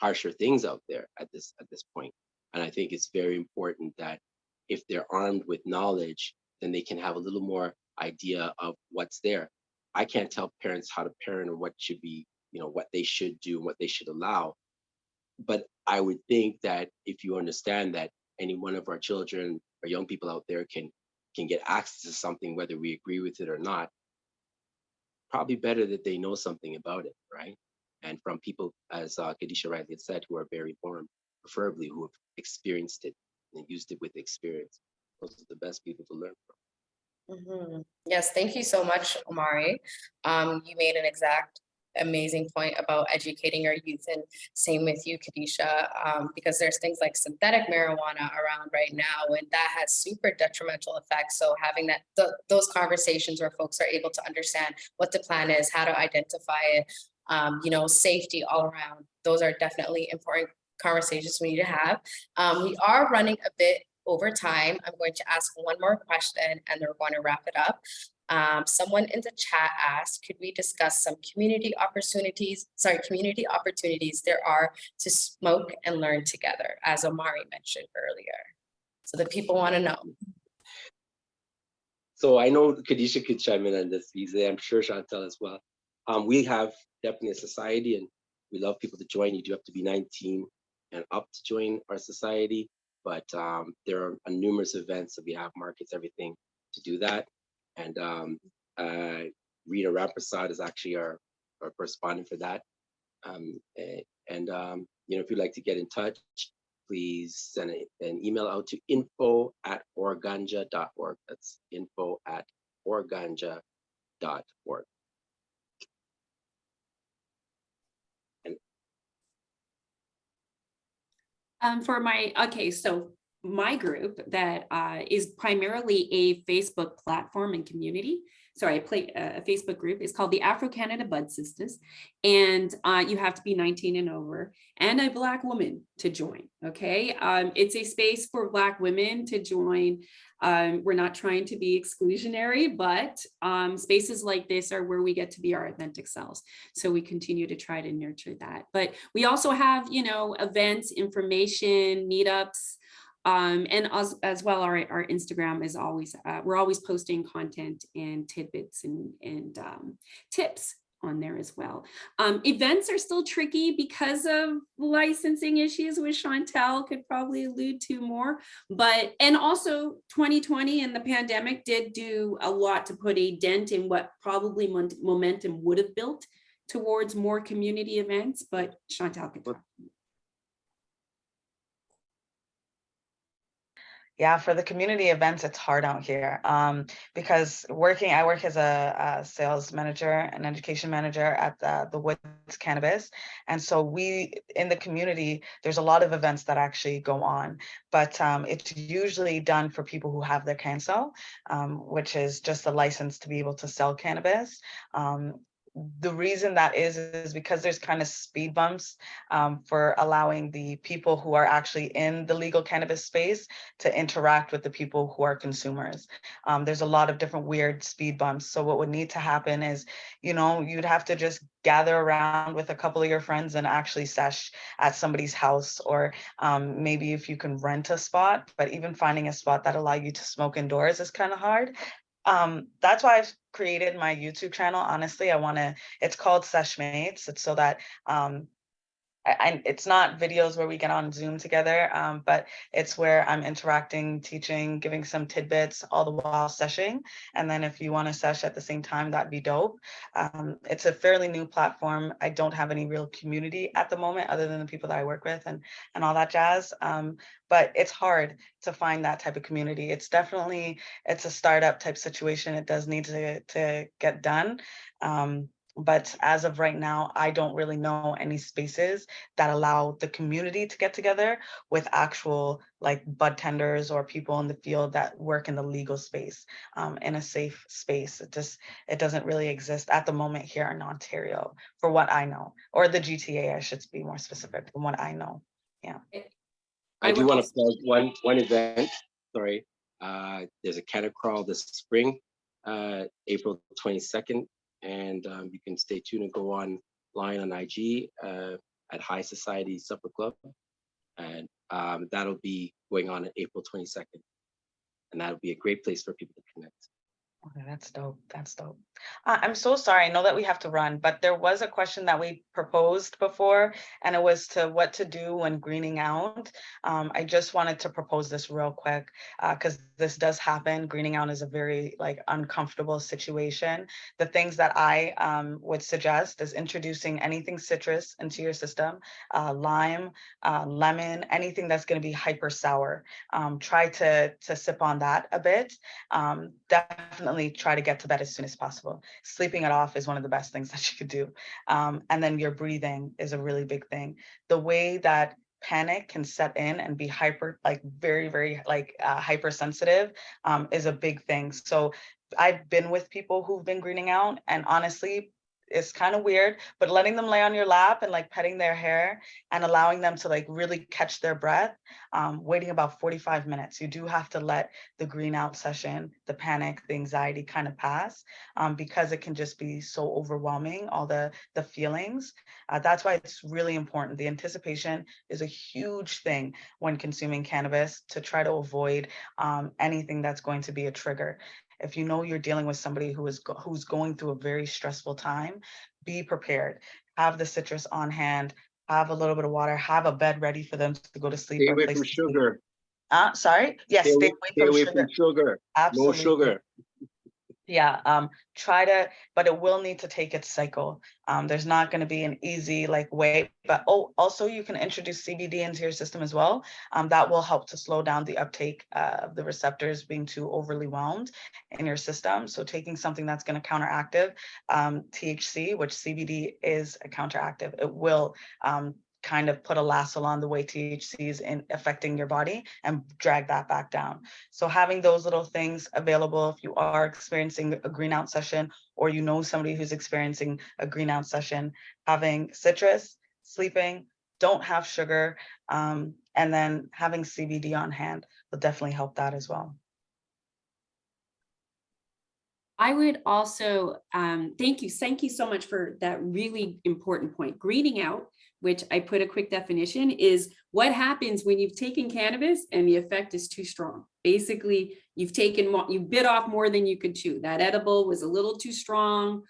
Speaker 6: harsher things out there at this point, and I think it's very important that if they're armed with knowledge, then they can have a little more idea of what's there. I can't tell parents how to parent or what should be, what they should do, what they should allow, but I would think that if you understand that any one of our children or young people out there can get access to something, whether we agree with it or not, probably better that they know something about it, right? And from people, as Khadisha rightly said, who are very informed, preferably who have experienced it and used it with experience. Those are the best people to learn from.
Speaker 3: Yes, thank you so much, Omari. You made an amazing point about educating our youth, and same with you, Khadisha, because there's things like synthetic marijuana around right now, and that has super detrimental effects. So having those conversations where folks are able to understand what the plan is, how to identify it, safety all around. Those are definitely important conversations we need to have. We are running a bit over time. I'm going to ask one more question and then we're going to wrap it up. Someone in the chat asked, could we discuss some community opportunities there are to smoke and learn together, as Omari mentioned earlier. So the people want to know.
Speaker 6: So I know Khadijah could chime in on this easily. I'm sure Chantel as well. We have definitely a society and we love people to join. You do have to be 19 and up to join our society, but there are numerous events that we have, markets, everything to do that. And Rita Ramprasad is actually our correspondent for that. If you'd like to get in touch, please send an email out to info@organja.org. That's info@organja.org.
Speaker 5: So my group that is primarily a Facebook platform and community. Sorry, I play a Facebook group. It's called the Afro-Canada Bud Sisters. And you have to be 19 and over and a Black woman to join, okay? It's a space for Black women to join. We're not trying to be exclusionary, but spaces like this are where we get to be our authentic selves. So we continue to try to nurture that. But we also have, events, information, meetups, and as well, our Instagram is always, we're always posting content and tidbits and tips on there as well. Events are still tricky because of licensing issues, which Chantel could probably allude to more, and also 2020 and the pandemic did do a lot to put a dent in what probably momentum would have built towards more community events, but Chantel could talk.
Speaker 7: Yeah, for the community events, it's hard out here because I work as a sales manager and education manager at the Woods Cannabis. And so in the community, there's a lot of events that actually go on, but it's usually done for people who have their CanSo, which is just a license to be able to sell cannabis. The reason that is because there's kind of speed bumps for allowing the people who are actually in the legal cannabis space to interact with the people who are consumers. There's a lot of different weird speed bumps. So what would need to happen is, you'd have to just gather around with a couple of your friends and actually sesh at somebody's house, or maybe if you can rent a spot, but even finding a spot that allow you to smoke indoors is kind of hard. That's why I've created my YouTube channel. Honestly, it's called Sesh Mates. It's so that it's not videos where we get on Zoom together, but it's where I'm interacting, teaching, giving some tidbits, all the while seshing. And then if you want to sesh at the same time, that'd be dope. It's a fairly new platform. I don't have any real community at the moment other than the people that I work with and all that jazz. But it's hard to find that type of community. It's a startup type situation. It does need to get done. But as of right now, I don't really know any spaces that allow the community to get together with actual like bud tenders or people in the field that work in the legal space in a safe space. It doesn't really exist at the moment here in Ontario, for what I know, or the GTA, I should be more specific from what I know. Yeah.
Speaker 6: I do want to plug one event. Sorry. There's a cattle crawl this spring, April 22nd. And you can stay tuned and go online on IG at High Society Supper Club. And that'll be going on April 22nd. And that'll be a great place for people to connect.
Speaker 7: Okay, that's dope. That's dope. I'm so sorry. I know that we have to run, but there was a question that we proposed before, and it was to what to do when greening out. I just wanted to propose this real quick because this does happen. Greening out is a very uncomfortable situation. The things that I would suggest is introducing anything citrus into your system, lime, lemon, anything that's going to be hyper sour. Try to sip on that a bit. Definitely try to get to bed as soon as possible. Sleeping it off is one of the best things that you could do. And then your breathing is a really big thing. The way that panic can set in and be very, very hypersensitive is a big thing. So I've been with people who've been greening out, and honestly, it's kind of weird, but letting them lay on your lap and like petting their hair and allowing them to like really catch their breath, waiting about 45 minutes. You do have to let the green out session, the panic, the anxiety kind of pass, because it can just be so overwhelming, all the feelings. That's why it's really important. The anticipation is a huge thing when consuming cannabis, to try to avoid anything that's going to be a trigger. If you know you're dealing with somebody who's going through a very stressful time, be prepared. Have the citrus on hand, have a little bit of water, have a bed ready for them to go to sleep.
Speaker 6: Stay
Speaker 7: Or a
Speaker 6: away
Speaker 7: place
Speaker 6: from
Speaker 7: to sleep.
Speaker 6: sugar.
Speaker 7: Sorry? Yes, stay
Speaker 6: Stay
Speaker 7: away
Speaker 6: away
Speaker 7: from
Speaker 6: from
Speaker 7: sugar.
Speaker 6: sugar. No
Speaker 7: Absolutely.
Speaker 6: sugar.
Speaker 7: Yeah, but it will need to take its cycle. There's not going to be an easy like way, but also you can introduce CBD into your system as well. That will help to slow down the uptake of the receptors being too overly wound in your system. So taking something that's going to counteractive THC, which CBD is a counteractive, it will kind of put a lasso on the way THC is in affecting your body and drag that back down. So having those little things available if you are experiencing a green out session, or you know somebody who's experiencing a green out session, having citrus, sleeping, don't have sugar, and then having CBD on hand will definitely help that as well.
Speaker 5: I would also thank you so much for that really important point. Greening out, which I put a quick definition, is what happens when you've taken cannabis and the effect is too strong. Basically, you bit off more than you could chew. That edible was a little too strong.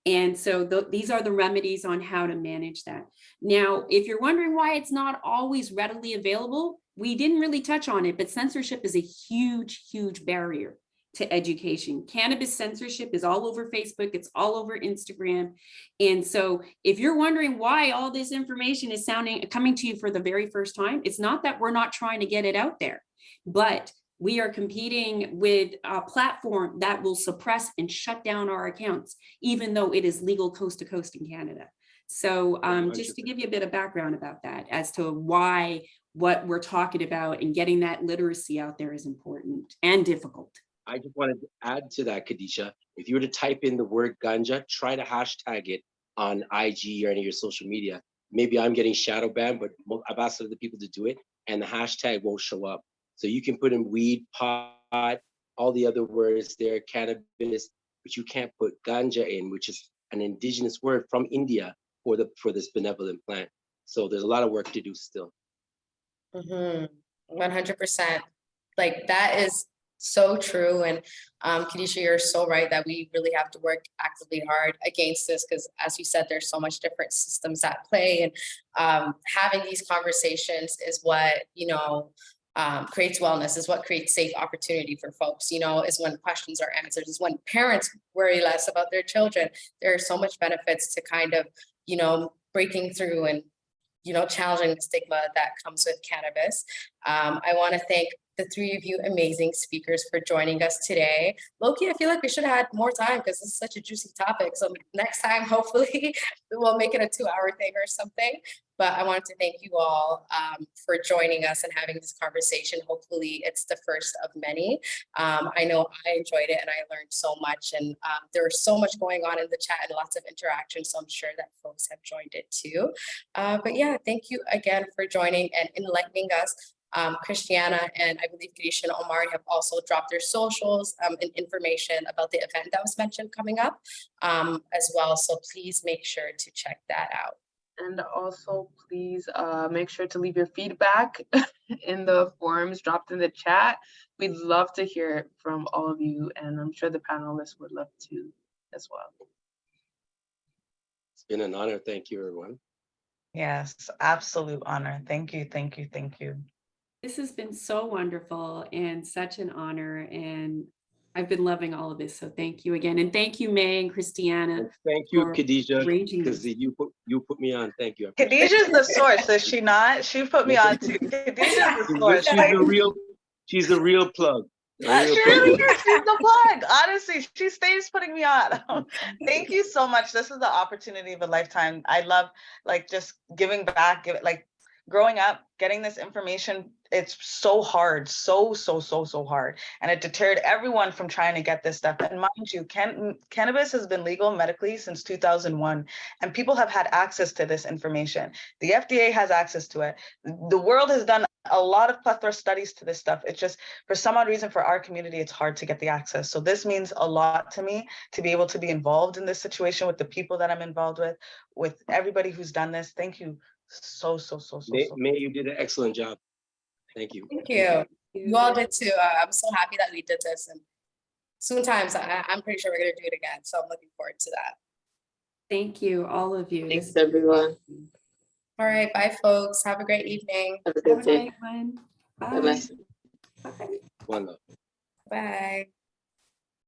Speaker 5: And so these are the remedies on how to manage that. Now, if you're wondering why it's not always readily available, we didn't really touch on it, but censorship is a huge, huge barrier to education. Cannabis censorship is all over Facebook, it's all over Instagram. And so if you're wondering why all this information is coming to you for the very first time, it's not that we're not trying to get it out there, but we are competing with a platform that will suppress and shut down our accounts, even though it is legal coast to coast in Canada. So just to give you a bit of background about that, as to why what we're talking about and getting that literacy out there is important and difficult.
Speaker 6: I just wanted to add to that, Khadijah. If you were to type in the word ganja, try to hashtag it on IG or any of your social media. Maybe I'm getting shadow banned, but I've asked other people to do it, and the hashtag won't show up. So you can put in weed, pot, all the other words there, cannabis, but you can't put ganja in, which is an indigenous word from India for this benevolent plant. So there's a lot of work to do still.
Speaker 3: 100%. Like that is so true. And Khadijah, you're so right that we really have to work actively hard against this, because as you said, there's so much different systems at play, and having these conversations is what, creates wellness, is what creates safe opportunity for folks, is when questions are answered, is when parents worry less about their children. There are so much benefits to kind of, breaking through and, challenging the stigma that comes with cannabis. I want to thank the three of you amazing speakers for joining us today. Loki, I feel like we should have had more time because this is such a juicy topic. So next time, hopefully we'll make it a 2-hour thing or something. But I wanted to thank you all for joining us and having this conversation. Hopefully it's the first of many. I know I enjoyed it and I learned so much, and there was so much going on in the chat and lots of interaction. So I'm sure that folks have joined it too. But yeah, thank you again for joining and enlightening us. Christiana and I believe Khadijah and Omari have also dropped their socials and information about the event that was mentioned coming up as well. So please make sure to check that out.
Speaker 4: And also, please make sure to leave your feedback in the forums dropped in the chat. We'd love to hear it from all of you, and I'm sure the panelists would love to as well.
Speaker 6: It's been an honor. Thank you, everyone.
Speaker 7: Yes, absolute honor. Thank you, thank you, thank you.
Speaker 5: This has been so wonderful and such an honor, and I've been loving all of this. So thank you again, and thank you, May and Christiana.
Speaker 6: Thank you, Khadijah, because you put me on. Thank you.
Speaker 7: Khadijah's the source, is she not? She put me on too. Khadijah's the source.
Speaker 6: She's a real plug.
Speaker 7: She really is. She's the plug. Honestly, she stays putting me on. Thank you so much. This is the opportunity of a lifetime. I love just giving back, growing up, getting this information it's so hard, so hard. And it deterred everyone from trying to get this stuff. And mind you, cannabis has been legal medically since 2001, and people have had access to this information. The FDA has access to it. The world has done a lot of plethora studies to this stuff. It's just, for some odd reason, for our community, it's hard to get the access. So this means a lot to me to be able to be involved in this situation with the people that I'm involved with everybody who's done this. Thank you so.
Speaker 6: May, you did an excellent job. Thank you.
Speaker 3: Thank you. You all did too. I'm so happy that we did this, and soon times I'm pretty sure we're gonna do it again. So I'm looking forward to that.
Speaker 5: Thank you, all of you.
Speaker 2: Thanks, everyone.
Speaker 3: All right, bye folks. Have a great evening.
Speaker 2: Have a
Speaker 5: Have
Speaker 2: good
Speaker 5: a
Speaker 2: day.
Speaker 5: great one.
Speaker 2: Bye-bye.
Speaker 5: Bye.
Speaker 6: One love.
Speaker 3: Bye.